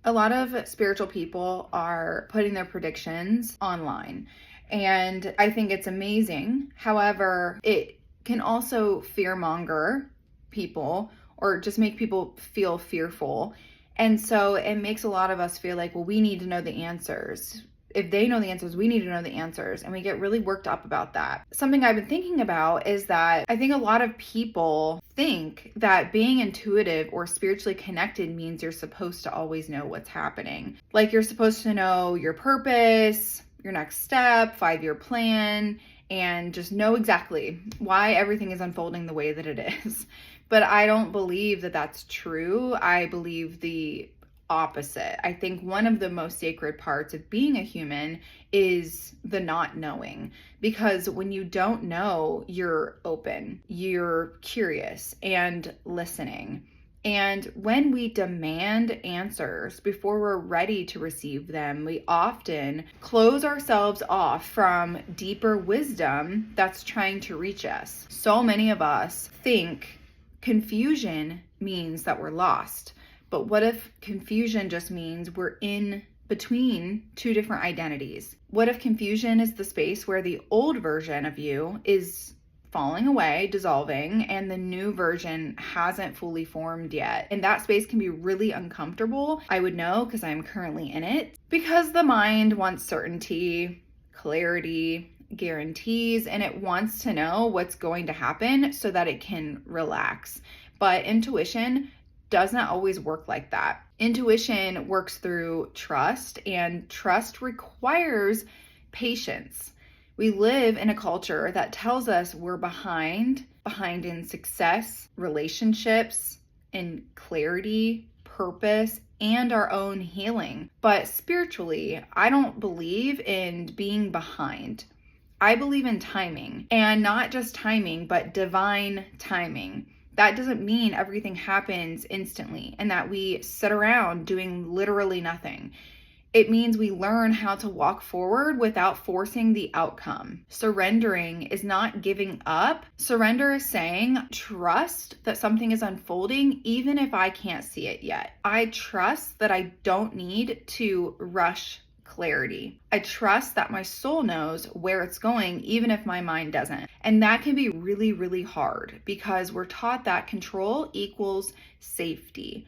A lot of spiritual people are putting their predictions online, and I think it's amazing. However, it can also fearmonger people or just make people feel fearful. And so it makes a lot of us feel like, well, we need to know the answers. If they know the answers, we need to know the answers. And we get really worked up about that. Something I've been thinking about is that I think a lot of people think that being intuitive or spiritually connected means you're supposed to always know what's happening. Like you're supposed to know your purpose, your next step, 5-year plan, and just know exactly why everything is unfolding the way that it is. But I don't believe that that's true. I believe the opposite. I think one of the most sacred parts of being a human is the not knowing, because when you don't know, you're open, you're curious and listening. And when we demand answers before we're ready to receive them, we often close ourselves off from deeper wisdom that's trying to reach us. So many of us think confusion means that we're lost. But what if confusion just means we're in between two different identities? What if confusion is the space where the old version of you is falling away, dissolving, and the new version hasn't fully formed yet? And that space can be really uncomfortable. I would know because I'm currently in it, because the mind wants certainty, clarity, guarantees, and it wants to know what's going to happen so that it can relax. But intuition doesn't always work like that. Intuition works through trust, and trust requires patience. We live in a culture that tells us we're behind in success, relationships, in clarity, purpose, and our own healing. But spiritually, I don't believe in being behind. I believe in timing, and not just timing, but divine timing. That doesn't mean everything happens instantly and that we sit around doing literally nothing. It means we learn how to walk forward without forcing the outcome. Surrendering is not giving up. Surrender is saying, trust that something is unfolding even if I can't see it yet. I trust that I don't need to rush clarity. I trust that my soul knows where it's going, even if my mind doesn't. And that can be really, really hard because we're taught that control equals safety.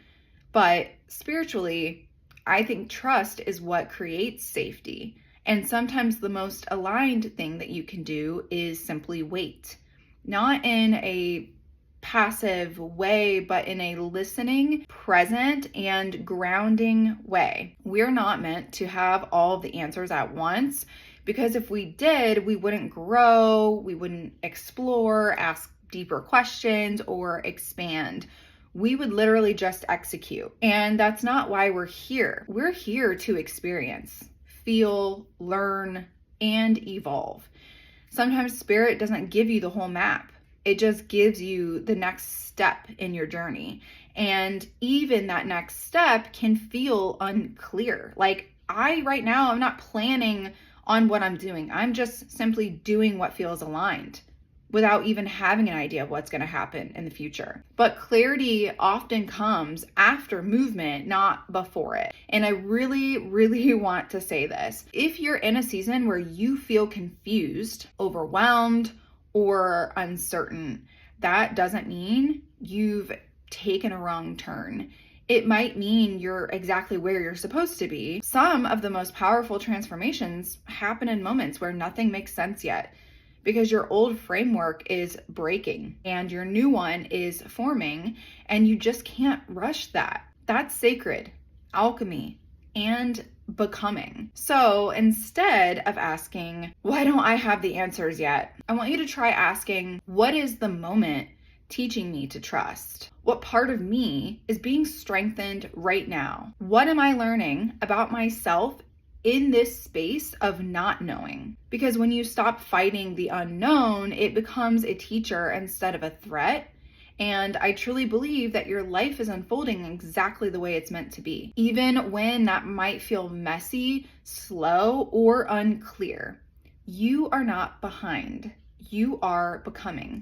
But spiritually, I think trust is what creates safety. And sometimes the most aligned thing that you can do is simply wait. Not in a passive way, but in a listening, present, and grounding way. We're not meant to have all of the answers at once, because if we did, we wouldn't grow, we wouldn't explore, ask deeper questions, or expand. We would literally just execute. And that's not why we're here. We're here to experience, feel, learn, and evolve. Sometimes spirit doesn't give you the whole map. It just gives you the next step in your journey. And even that next step can feel unclear. Like right now, I'm not planning on what I'm doing. I'm just simply doing what feels aligned without even having an idea of what's going to happen in the future. But clarity often comes after movement, not before it. And I really, really want to say this. If you're in a season where you feel confused, overwhelmed, or uncertain, that doesn't mean you've taken a wrong turn. It might mean you're exactly where you're supposed to be. Some of the most powerful transformations happen in moments where nothing makes sense yet, because your old framework is breaking and your new one is forming, and you just can't rush that. That's sacred, alchemy, and becoming. So instead of asking, why don't I have the answers yet? I want you to try asking, what is the moment teaching me to trust? What part of me is being strengthened right now? What am I learning about myself in this space of not knowing? Because when you stop fighting the unknown, it becomes a teacher instead of a threat. And I truly believe that your life is unfolding exactly the way it's meant to be, even when that might feel messy, slow, or unclear. You are not behind. You are becoming.